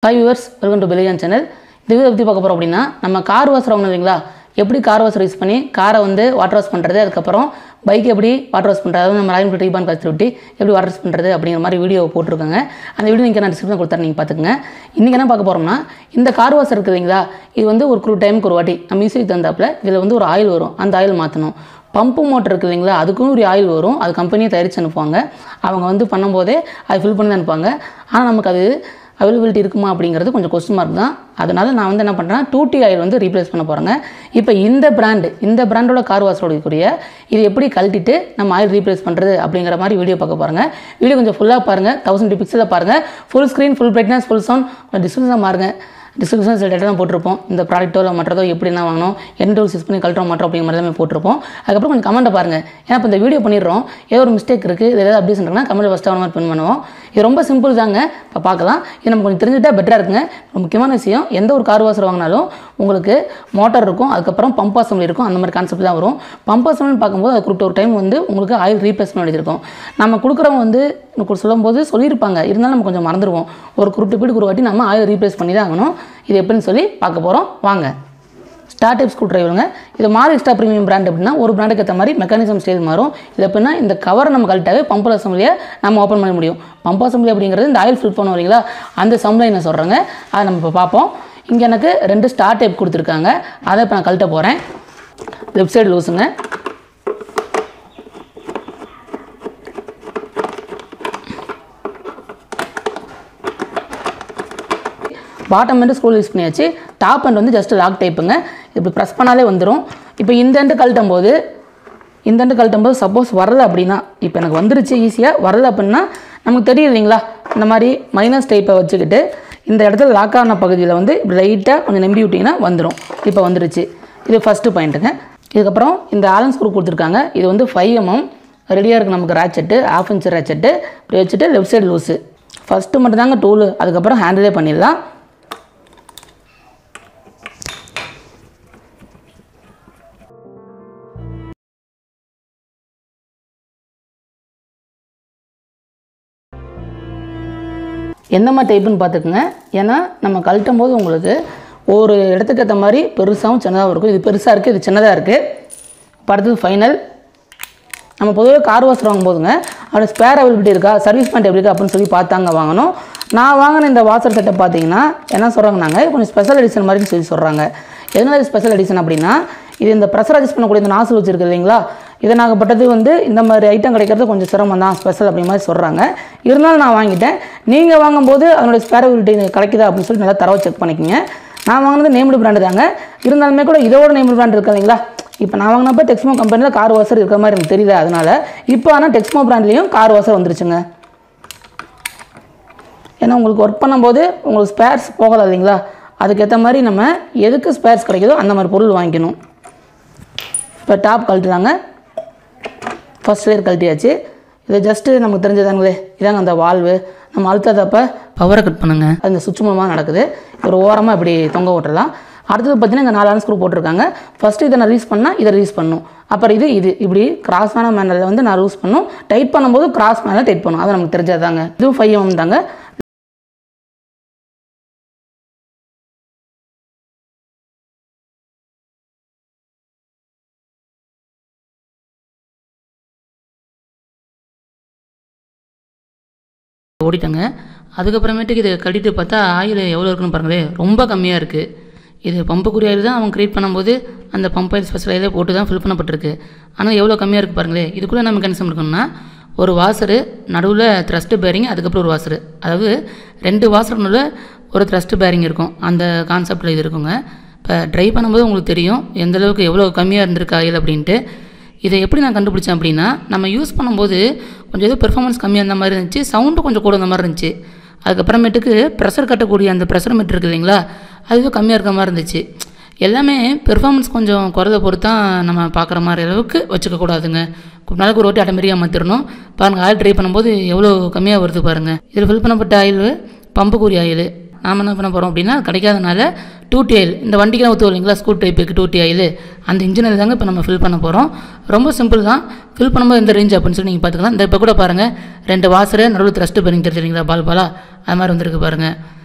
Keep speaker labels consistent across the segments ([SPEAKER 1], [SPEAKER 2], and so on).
[SPEAKER 1] Hi viewers, welcome to Billigan channel. இந்த video பத்தி பார்க்க போறோம் அப்படினா நம்ம கார் வாஷ் வாங்குனோம் இல்லீங்களா? எப்படி கார் வாஷ் யூஸ் பண்ணி காரை வந்து வாட்டர் வாஷ் பண்றது, அதுக்கு அப்புறம் பைக் எப்படி வாட்டர் வாஷ் பண்றது, நம்ம ராயல் என்ஃபீல்ட் ரீபான் கஸ்ட் விட்டு எப்படி வாட்டர் வாஷ் பண்றது அப்படிங்கிற மாதிரி வீடியோ போட்டுருக்காங்க. அந்த வீடியோ லிங்க் நான் டிஸ்கிரிப்ஷன்ல கொடுத்தறேன், நீங்க பாத்துக்கங்க. இன்னைக்கு என்ன பார்க்க போறோம்னா இந்த கார் வாஷ் இருக்குதுங்களா? இது வந்து ஒரு டைமுக்கு ஒரு வாட்டி நம்ம யூஸ் தந்தாப்ல இதுல வந்து ஒரு ஆயில் வரும். அந்த ஆயில் மாத்தணும். பம்பு மோட்டர் இருக்குது இல்லைங்களா, அதுக்கும் ஒரு ஆயில் வரும். அது கம்பெனியை தயாரித்து அனுப்புவாங்க. அவங்க வந்து பண்ணும்போதே அதை ஃபில் பண்ணி தான் அனுப்புவாங்க. ஆனால் நமக்கு அது அவைலபிலிட்டி இருக்குமா அப்படிங்கிறது கொஞ்சம் கொஸ்டின் மார்க் தான். அதனால் நான் வந்து என்ன பண்ணுறேன், 2T ஆயில் வந்து ரீப்ளேஸ் பண்ண போகிறேங்க. இப்போ இந்த பிராண்டோட கார் வாஷோடைய இது எப்படி கழட்டிட்டு நம்ம ஆயில் ரீப்ளேஸ் பண்ணுறது அப்படிங்கிற மாதிரி வீடியோ பார்க்க பாருங்க. வீடியோ கொஞ்சம் ஃபுல்லாக பாருங்கள், 1000 பிக்சலில் பாருங்கள். Full screen, full brightness, full sound, description பாருங்கள். டிஸ்கிரிப்ஷன் சில டேட்டா தான் போட்டிருப்போம். இந்த ப்ராடக்ட்டோ இல்லை மற்றதோ எப்படி என்ன வாங்கணும், என்ன டூல்ஸ் யூஸ் பண்ணி கழட்டுறோம் மாட்டோம் அப்படிங்கிற மாதிரி தான் போட்டிருப்போம். அதுக்கப்புறம் கொஞ்சம் கமெண்ட்டை பாருங்கள். ஏன்னா இப்போ இந்த வீடியோ பண்ணிடுறோம், ஏதோ ஒரு மிஸ்டேக் இருக்குது, இது ஏதாவது அப்படி சொல்கிறாங்கன்னா கமெண்ட் ஃபஸ்ட்டு அவன் மாதிரி பின் பண்ணுவோம். இது ரொம்ப சிம்பிள் தாங்க. இப்போ பார்க்கலாம். இது நம்ம கொஞ்சம் தெரிஞ்சுட்டா பெட்டராக இருக்குங்க. முக்கியமான விஷயம், எந்த ஒரு கார் வாஷர் வாங்கினாலும் உங்களுக்கு மோட்டார் இருக்கும், அதுக்கப்புறம் பம்ப் அசம்பிளி இருக்கும். அந்த மாதிரி கான்செப்ட் தான் வரும். பம்ப் அசம்பிள்னு பார்க்கும்போது அது குறிப்பிட்ட ஒரு டைம் வந்து உங்களுக்கு ஆயில் ரீப்ளேஸ் பண்ண வேண்டியிருக்கும். நம்ம கொடுக்குறவங்க வந்து சொல்லும்போது சொல்லியிருப்பாங்க, இருந்தாலும் நம்ம கொஞ்சம் மறந்துடுவோம். ஒரு குறிப்பிட்ட பீடுக்கு ஒரு வாட்டி நம்ம ஆயில் ரீப்ளேஸ் பண்ணி தான் ஆகணும். இது எப்படின்னு சொல்லி பார்க்க போகிறோம், வாங்க. ஸ்டார் டைப் ஸ்க்ரூ டிரைவருங்க. இது மாறு எக்ஸ்ட்ரா ப்ரீமியம் பிராண்ட் அப்படின்னா ஒரு பிராண்டுக்கு ஏற்ற மாதிரி மெக்கானிசம் ஸ்டைல் மாறும். இது எப்படின்னா இந்த கவரை நம்ம கழட்டாவே பம்ப் அசம்பிளியை நம்ம ஓப்பன் பண்ண முடியும். பம்ப் அசம்பிளி அப்படிங்கிறது இந்த ஆயில் ஃபில் பண்ண வரீங்களா, அந்த சம்பளை நான் சொல்கிறேங்க. அதை நம்ம இப்போ பார்ப்போம். இங்கே எனக்கு 2 ஸ்டார் டைப் கொடுத்துருக்காங்க. அதை இப்போ நான் கழட்ட போகிறேன். லெஃப்ட் சைடு லூஸுங்க. பாட்டம் எண்டு ஸ்க்ரூ யூஸ் பண்ணியாச்சு. டாப் எண்ட் வந்து ஜஸ்ட் லாக் டைப்புங்க. இப்படி ப்ரெஸ் பண்ணாலே வந்துடும். இப்போ இந்த எண்டு கழட்டும் போது சப்போஸ் வரலை அப்படின்னா, இப்போ எனக்கு வந்துருச்சு ஈஸியாக, வரலை அப்படின்னா நமக்கு தெரியும் இல்லைங்களா, இந்த மாதிரி மைனஸ் டைப்பை வச்சுக்கிட்டு இந்த இடத்துல லாக் ஆன பகுதியில் வந்து இப்படி லைட்டாக கொஞ்சம் நம்பி விட்டிங்கன்னா வந்துடும். இப்போ வந்துருச்சு. இது ஃபஸ்ட்டு பாயிண்ட்டுங்க. இதுக்கப்புறம் இந்த ஆலன் ஸ்க்ரூ கொடுத்துருக்காங்க. இது வந்து 5 mm ரெடியாக இருக்குது நமக்கு. ரேச்செட்டு 1/2 inch ரேச்செட்டு இப்படி வச்சுட்டு லெஃப்ட் சைடு லூஸு. ஃபஸ்ட்டு மட்டும் தாங்க டூலு, அதுக்கப்புறம் ஹேண்டிலே பண்ணிடலாம். எந்த மாதிரி டைப்புன்னு பார்த்துக்குங்க. ஏன்னா நம்ம கழட்டும் போது உங்களுக்கு ஒரு இடத்துக்கு ஏற்ற மாதிரி பெருசாகவும் சின்னதாகவும் இருக்கும். இது பெருசாக இருக்குது, இது சின்னதாக இருக்குது. இப்போ அடுத்தது ஃபைனல். நம்ம பொதுவாக கார் வாஷ் வாங்கும் போதுங்க அதோட ஸ்பேர் அவைலபிலிட்டி இருக்கா, சர்வீஸ் பாயிண்ட் எப்படி இருக்கா அப்படின்னு சொல்லி பார்த்தாங்க வாங்கணும். நான் வாங்கின இந்த வாஷர் செட்டப் பார்த்தீங்கன்னா என்ன சொல்கிறாங்கன்னாங்க, கொஞ்சம் ஸ்பெஷல் எடிஷன் மாதிரின்னு சொல்லி சொல்கிறாங்க. எதனால ஸ்பெஷல் எடிஷன் அப்படின்னா, இது இந்த ப்ரெஷர் அட்ஜஸ்ட் பண்ணக்கூடிய இந்த நாசில் வச்சுருக்கு இல்லைங்களா, இதனாகப்பட்டது வந்து இந்த மாதிரி ஐட்டம் கிடைக்கிறது கொஞ்சம் சிரமம் தான், ஸ்பெஷல் அப்படி மாதிரி சொல்கிறாங்க. இருந்தாலும் நான் வாங்கிட்டேன். நீங்கள் வாங்கும்போது அதனுடைய ஸ்பேரபிலிட்டி கிடைக்குதா அப்படின்னு சொல்லி நல்லா தரவை செக் பண்ணிக்கோங்க. நான் வாங்கினது நேம்டு பிராண்டு தாங்க. இருந்தாலுமே கூட இதோட நேம்டு பிராண்ட் இருக்கு இல்லைங்களா. இப்போ நான் வாங்கினப்போ டெக்ஸ்மோ கம்பெனியில் கார் வாஷர் இருக்கிற மாதிரி எனக்கு தெரியல. அதனால் இப்போ ஆனால் டெக்ஸ்மோ பிராண்ட்லேயும் கார் வாஷர் வந்துருச்சுங்க. ஏன்னா உங்களுக்கு ஒர்க் பண்ணும்போது உங்களுக்கு ஸ்பேர்ஸ் போகலை இல்லைங்களா, அதுக்கேற்ற மாதிரி நம்ம எதுக்கு ஸ்பேர்ஸ் கிடைக்குதோ அந்த மாதிரி பொருள் வாங்கிக்கணும். இப்போ டாப் கழட்டுறாங்க. ஃபஸ்ட் லேயர் கழட்டியாச்சு. இதை ஜஸ்ட்டு நமக்கு தெரிஞ்சதாங்களே, இதாங்க அந்த வால்வு. நம்ம அழுத்தாதப்போ பவரை கட் பண்ணுங்க, அந்த சுவிட்ச் மூலமாக நடக்குது. ஒரு ஓரமாக இப்படி தொங்க விட்டுறலாம். அடுத்தது பார்த்தீங்கன்னா இந்த 4 ஸ்க்ரூ போட்டிருக்காங்க. ஃபஸ்ட்டு இதை நான் ரிலீஸ் பண்ணால் இதை ரிலீஸ் பண்ணணும். அப்புறம் இது இப்படி கிராஸான மேனரில் வந்து நான் லூஸ் பண்ணணும். டைட் பண்ணும்போது கிராஸ் மேலே டைட் பண்ணணும். அது நமக்கு தெரிஞ்சதாங்க. இதுவும் 5 mm தாங்க. ஓடிட்டாங்க. அதுக்கப்புறமேட்டுக்கு இதை கட்டிட்டு பார்த்தா ஆயில் எவ்வளோ இருக்குன்னு பாருங்களேன், ரொம்ப கம்மியாக இருக்குது. இது பம்புக்குரிய ஆயில் தான் அவங்க க்ரியேட் பண்ணும்போது அந்த பம்ப் ஆயில் ஸ்பெஷல் ஆயிலே போட்டு தான் ஃபில் பண்ணப்பட்டிருக்கு. ஆனால் எவ்வளோ கம்மியாக இருக்குது பாருங்களேன். இதுக்குள்ளே என்ன மெக்கானிசம் இருக்குன்னா, ஒரு வாசரு நடுவில் த்ரஸ்ட் பேரிங், அதுக்கப்புறம் ஒரு வாசரு, அதாவது 2 வாசர் நடுவில் ஒரு த்ரஸ்ட் பேரிங் இருக்கும். அந்த கான்செப்டில் இது இருக்குங்க. இப்போ ட்ரை பண்ணும்போது உங்களுக்கு தெரியும் எந்தளவுக்கு எவ்வளோ கம்மியாக இருந்திருக்கு ஆயில் அப்படின்ட்டு. இதை எப்படி நான் கண்டுபிடிச்சேன் அப்படின்னா, நம்ம யூஸ் பண்ணும்போது கொஞ்சம் ஏதோ பெர்ஃபார்மன்ஸ் கம்மியாக இருந்த மாதிரி இருந்துச்சு, சவுண்டு கொஞ்சம் கூட இருந்த மாதிரி இருந்துச்சு. அதுக்கப்புறமேட்டுக்கு ப்ரெஷர் கட்டக்கூடிய அந்த ப்ரெஷர் மீட்டர் இருக்குது இல்லைங்களா, அதுவும் கம்மியாக இருக்க மாதிரி இருந்துச்சு. எல்லாமே பெர்ஃபார்மன்ஸ் கொஞ்சம் குறத பொறுத்து தான் நம்ம பார்க்குற மாதிரி அளவுக்கு வச்சுக்கக்கூடாதுங்க. நாளைக்கு ஒரு வாட்டி ஆட்டோமேட்டிக்காக மாற்றிடணும். பாருங்கள், ஆயில் ட்ரை பண்ணும்போது எவ்வளோ கம்மியாக வருது பாருங்கள். இதில் ஃபில் பண்ணப்பட்ட ஆயில் பம்புக்குரிய ஆயில். நாம் என்ன பண்ண போகிறோம் அப்படின்னா, கிடைக்காதனால 2T ஆயில், இந்த வண்டிக்கெலாம் ஊற்றுவோம் இல்லைங்களா, ஸ்கூட் டைப்புக்கு 2T ஆயில், அந்த இன்ஜினில் தாங்க இப்போ நம்ம ஃபில் பண்ண போகிறோம். ரொம்ப சிம்பிள் தான். ஃபில் பண்ணும்போது எந்த ரேஞ்ச் அப்படின்னு சொல்லி நீங்கள் பார்த்துக்கலாம். இந்த இப்போ கூட பாருங்கள், 2 வாசரு நடுவில் த்ரஸ்ட்டு பேரிங் தெரிஞ்சுங்களா, பால் பாலாக அது மாதிரி வந்துருக்கு பாருங்கள்.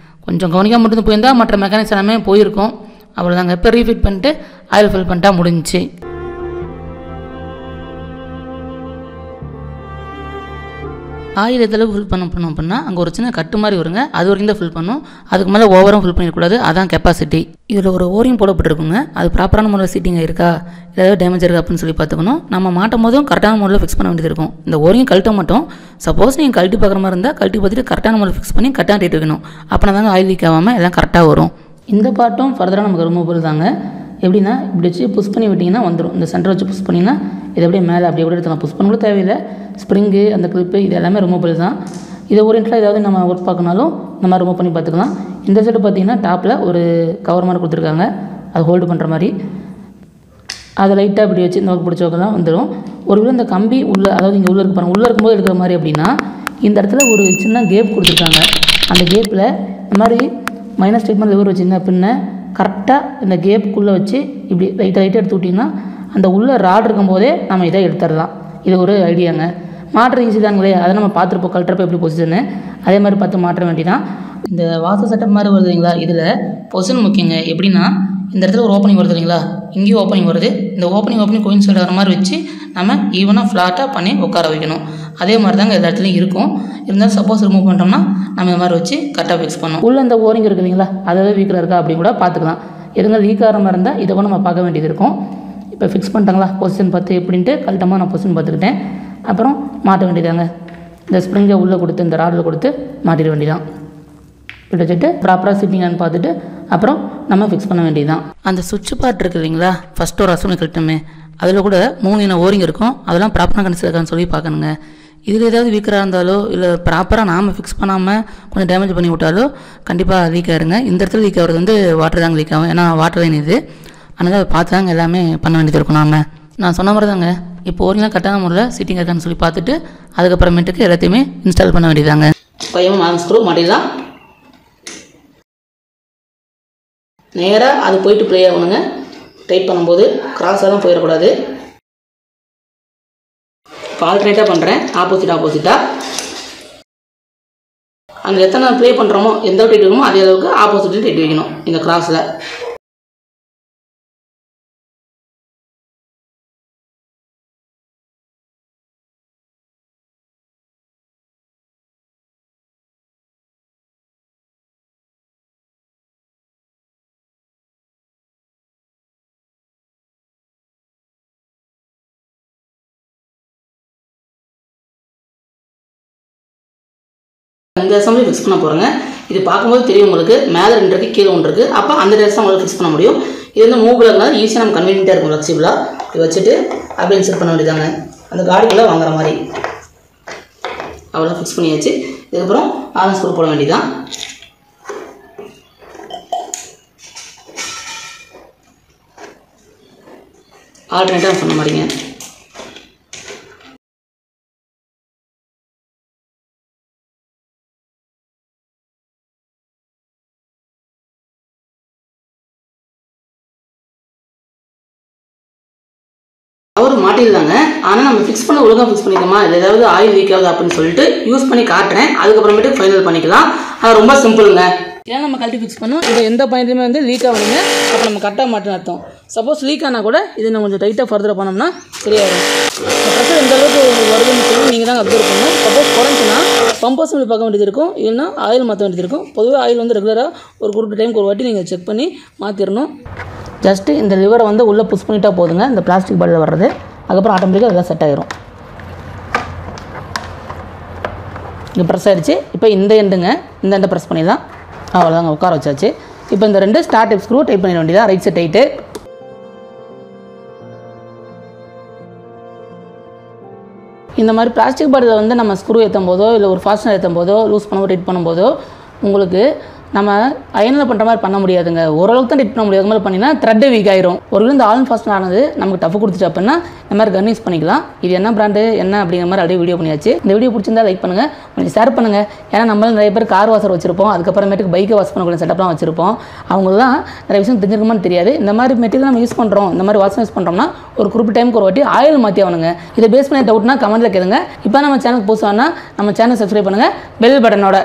[SPEAKER 1] கொஞ்சம் கவனிக்காம மட்டும் போயிருந்தால் மற்ற மெக்கானிக்ஸ் எல்லாமே போயிருக்கும். அவ்வளோதாங்க. இப்போ ரீஃபிட் பண்ணிட்டு ஆயில் ஃபில் பண்ணிட்டா முடிஞ்சிச்சு. ஆயில் எதளவுக்கு ஃபில் பண்ணோம் அப்படின்னா அங்கே ஒரு சின்ன கட்டு மாதிரி வருங்க, அது வரைக்கும் தான் ஃபில் பண்ணும். அதுக்கு மேலே ஓவரும் ஃபில் பண்ணிடக்கூடாது. அதான் கெப்பாசிட்டி. இதில் ஒரு ஓரியம் போடப்பட்டிருக்குங்க. அது ப்ராப்பரான முறையில் சீட்டிங் இருக்கா, ஏதாவது டேமேஜ் இருக்கா அப்படின்னு சொல்லி பார்த்துக்கணும். நம்ம மாட்டும் போதும் கரெக்டான முறையில் ஃபிக்ஸ் பண்ண வேண்டியது இருக்கும். இந்த ஓரியம் கழட்ட மட்டும் சப்போஸ் நீங்கள் கழட்டி பார்க்குற மாதிரி இருந்தால் கழட்டி பார்த்துட்டு கரெக்டான முறையில் ஃபிக்ஸ் பண்ணி கரெக்டாக ரேட் வைக்கணும். அப்படின்னா தாங்க ஆயில் லீக் ஆகாமல் எல்லாம் கரெக்டாக வரும். இந்த பார்ட்டும் ஃபர்தராக நமக்கு ரிமூவபிள் தாங்க. எப்படின்னா இப்படி வச்சு புஷ் பண்ணி விட்டிங்கன்னா வந்துடும். இந்த சென்டர் வச்சு புஷ் பண்ணிங்கன்னா இது அப்படியே மேலே அப்படியே கூட எடுத்துக்கலாம். புஷ் பண்ண கூட தேவையில்லை. ஸ்ப்ரிங்கு அந்த கிளிப்பு இது எல்லாமே ரிமூவபிள் தான். இதை ஓரியன்டாக ஏதாவது நம்ம ஒர்க் பார்க்கனாலும் இந்த மாதிரி ரிமூவ் பண்ணி பார்த்துக்கலாம். இந்த சைடு பார்த்தீங்கன்னா டாப்பில் ஒரு கவர் மாதிரி கொடுத்துருக்காங்க, அது ஹோல்டு பண்ணுற மாதிரி. அதை லைட்டாக இப்படி வச்சு இந்த ஒர்க் பிடிச்சவங்கலாம் வந்துடும். ஒருவேளை இந்த கம்பி உள்ளே, அதாவது இங்கே உள்ளே இருக்க பாருங்கள், உள்ளே இருக்கும்போது எடுக்கிற மாதிரி அப்படின்னா இந்த இடத்துல ஒரு சின்ன கேப் கொடுத்துருக்காங்க. அந்த கேப்பில் இந்த மாதிரி மைனஸ் டைப் மாதிரி ஒரு சின்ன பின்னை கரெக்டாக இந்த கேப்புக்குள்ளே வச்சு இப்படி லைட்டாக எடுத்து விட்டிங்கன்னா அந்த உள்ளே ராட் இருக்கும்போதே நம்ம இதை எடுத்துடலாம். இது ஒரு ஐடியாங்க. மாற்ற ஈஸி தாங்களே, அதை நம்ம பார்த்துருப்போம் கழட்டுறப்ப எப்படி பொசிஷன்னு, அதே மாதிரி பார்த்து மாற்ற வேண்டிதான். இந்த வாசல் செட்டப் மாதிரி வருது இல்லைங்களா, இதில் பொசிஷன் முக்கியங்க. எப்படின்னா இந்த இடத்துல ஒரு ஓப்பனிங் வருது இல்லைங்களா, இங்கேயும் ஓப்பனிங் வருது. இந்த ஓப்பனிங் கோயின்சைட் ஆகிற மாதிரி வச்சு நம்ம ஈவனாக ஃப்ளாட்டாக பண்ணி உட்கார வைக்கணும். அதே மாதிரி தாங்க எல்லா இடத்துலையும் இருக்கும். இருந்தாலும் சப்போஸ் ரிமூவ் பண்ணிட்டோம்னா நம்ம இந்த மாதிரி வச்சு கரெக்டாக ஃபிக்ஸ் பண்ணணும். உள்ள இந்த ஓரிங் இருக்குது இல்லைங்களா, அதாவது வீக்கில் இருக்கா அப்படின்னு கூட பார்த்துக்கலாம். எதுங்க லீக் ஆகிற மாதிரி இருந்தால் இதை கூட நம்ம பார்க்க வேண்டியது இருக்கும். இப்போ ஃபிக்ஸ் பண்ணிட்டாங்களா பொசிஷன் பார்த்து எப்படின்ட்டு கரெக்டாக நான் பொசிஷன் பார்த்துக்கிட்டேன். அப்புறம் மாட்ட வேண்டியதாங்க. இந்த ஸ்ப்ரிங்கை உள்ளே கொடுத்து இந்த ராடில் கொடுத்து மாட்டிட வேண்டியதான். வச்சுட்டு ப்ராப்பராக சிட்டிங்கான்னு பார்த்துட்டு அப்புறம் நம்ம ஃபிக்ஸ் பண்ண வேண்டியதான். அந்த சுவிட்ச் பார்ட் இருக்குது இல்லைங்களா, ஃபஸ்ட்டு ஒரு அசோனி கழட்டுமே, அதில் கூட 3 இன ஓரிங் இருக்கும். அதெல்லாம் ப்ராப்பராக கன்சிடர் இருக்கான்னு சொல்லி பார்க்கணுங்க. இதில் ஏதாவது வீக்கராக இருந்தாலோ இல்லை ப்ராப்பராக நாம் ஃபிக்ஸ் பண்ணாமல் கொஞ்சம் டேமேஜ் பண்ணி விட்டாலோ கண்டிப்பாக லீக் ஆகிருங்க. இந்த இடத்துல லீக் ஆகிறது வந்து வாட்டர் தாங்க லீக் ஆகும். ஏன்னா வாட்டர் லைன் இது, அதனால் அதை பார்த்து தாங்க எல்லாமே பண்ண வேண்டியது இருக்கும். நான் சொன்ன மாதிரி தாங்க இப்போ ஓரிங்லாம் கரெக்டான முறையில் சீட்டிங் இருக்கான்னு சொல்லி பார்த்துட்டு அதுக்கப்புறமேட்டுக்கு எல்லாத்தையுமே இன்ஸ்டால் பண்ண வேண்டியதாங்க. பையன் நாலு ஸ்க்ரூ மாட்டிடலாம். நேராக அது போயிட்டு ப்ளே ஆகணுங்க. டைட் பண்ணும்போது கிராஸாக தான் போயிடக்கூடாது. இப்போ ஆல்டர்னேட்டாக பண்ணுறேன், ஆப்போசிட்டாக அந்த எத்தனை ப்ளே பண்ணுறோமோ எந்த டைட் வைக்கணுமோ அதே அளவுக்கு ஆப்போசிட்டில் டைட் வைக்கணும். இந்த கிராஸில் இந்த அசம்பிளி ஃபிக்ஸ் பண்ண போகிறேங்க. இது பார்க்கும்போது தெரியும் உங்களுக்கு, மேலே 2 இருக்குது, கீழே 1 இருக்குது. அப்போ அந்த டேரக்ஷன் உங்களுக்கு ஃபிக்ஸ் பண்ண முடியும். இது வந்து மூவ்ல இருந்தாலும் ஈஸியாக நம்ம கன்வீனியன்ட்டாக இருக்கும். ஃப்ளெக்சிபிளாக இது வச்சுட்டு அப்படியே இன்சர்ட் பண்ண வேண்டியதாங்க. அந்த காடிக்குள்ளே வாங்குற மாதிரி அவ்வளோ ஃபிக்ஸ் பண்ணியாச்சு. இதுக்கப்புறம் ஆரஞ்ச் ஸ்க்ரூ போட வேண்டியதான். ஆல்டர்னேட்டாக சொன்ன மாதிரிங்க. அவர் மாட்டிடலாங்க. ஆனால் நம்ம ஃபிக்ஸ் பண்ண ஒழுங்காக ஃபிக்ஸ் பண்ணிக்கோமா, இல்லை ஏதாவது ஆயில் லீக் ஆகுது அப்படின்னு சொல்லிட்டு யூஸ் பண்ணி காட்டுறேன். அதுக்கப்புறமேட்டு ஃபைனல் பண்ணிக்கலாம். அது ரொம்ப சிம்பிளுங்க. ஏன்னா நம்ம கழட்டி ஃபிக்ஸ் பண்ணோம். இது எந்த பாயிண்ட்லையுமே வந்து லீக் ஆகுதுங்க. அப்போ நம்ம கரெக்டாக மாட்டேன்னு அர்த்தம். சப்போஸ் லீக் ஆனால் கூட இதை நம்ம கொஞ்சம் டைட்டாக ஃபர்தராக பண்ணோம்னா சரியாயிடும். ப்ரெஷர் எந்த அளவுக்கு வருதுன்னு சொல்லி நீங்கள் தான் அப்சர்வ் பண்ணணும். சப்போஸ் குறைஞ்சுன்னா பம்பர் சொல்லி பார்க்க வேண்டியது இருக்கும், இல்லைன்னா ஆயில் மாற்ற வேண்டியது இருக்கும். பொதுவாக ஆயில் வந்து ரெகுலராக ஒரு குறிப்பிட்ட டைமுக்கு ஒரு வாட்டி நீங்கள் செக் பண்ணி மாற்றிடணும். ஜஸ்ட்டு இந்த லிவரை வந்து உள்ளே புஷ் பண்ணிட்டா போதுங்க, இந்த பிளாஸ்டிக் பாட்டில் வர்றது. அதுக்கப்புறம் ஆட்டோமேட்டிக்காக அதெல்லாம் செட் ஆகிரும். இங்கே ப்ரெஸ் ஆகிடுச்சு. இப்போ இந்த எண்டுங்க, இந்த எண்டை ப்ரெஸ் பண்ணிடலாம். அவ்வளோதாங்க, உட்கார வச்சாச்சு. இப்போ இந்த 2 ஸ்டார் டைப் ஸ்க்ரூ டைப் பண்ணிட வேண்டியதான். Right side tight. இந்த மாதிரி பிளாஸ்டிக் பாட்டில் வந்து நம்ம ஸ்க்ரூ ஏற்றும் போதோ இல்லை ஒரு ஃபாஸ்டனர் ஏற்றும் போதோ லூஸ் பண்ணும்போது டைட் பண்ணும்போதோ உங்களுக்கு நம்ம அயனில் பண்ணுற மாதிரி பண்ண முடியாதுங்க. ஓரளவுக்கு தான் டைட் பண்ண முடியாது. மாதிரி பண்ணினா த்ரெட்டு வீக் ஆயிரும். ஒரு இந்த ஆல் ஃபாஸ்டனர் ஆனது நமக்கு டஃப் கொடுத்துட்டு அப்படின்னா இந்த மாதிரி கன் யூஸ் பண்ணிக்கலாம். இது என்ன பிராண்டு என்ன அப்படிங்கிற மாதிரி அப்படியே வீடியோ பண்ணியாச்சு. இந்த வீடியோ பிடிச்சிருந்தா லைக் பண்ணுங்கள், கொஞ்சம் ஷேர் பண்ணுங்கள். ஏன்னா நம்மளும் நிறைய பேர் கார் வாஷர் வச்சிருப்போம், அதுக்கப்புறமேட்டுக்கு பைக்கை வாஷ் பண்ணக்கூடிய செட்டப்லாம் வச்சிருப்போம். அவங்களாம் நிறைய விஷயம் தெரிஞ்சிருக்குமான்னு தெரியாது. இந்த மாதிரி மெட்டீரியல் நம்ம யூஸ் பண்ணுறோம், இந்த மாதிரி வாஷர் யூஸ் பண்ணுறோம்னா ஒரு குறிப்பிட்ட டைமுக்கு ஒரு வாட்டி ஆயில் மாற்றி ஆகணுங்க. இதை பேஸ் பண்ணி டவுட்னா கமெண்ட்டில் கேளுங்க. இப்போ நம்ம சேனலுக்கு புதுசானா நம்ம சேனல் சப்ஸ்கிரைப் பண்ணுங்கள் பெல் பட்டனோட.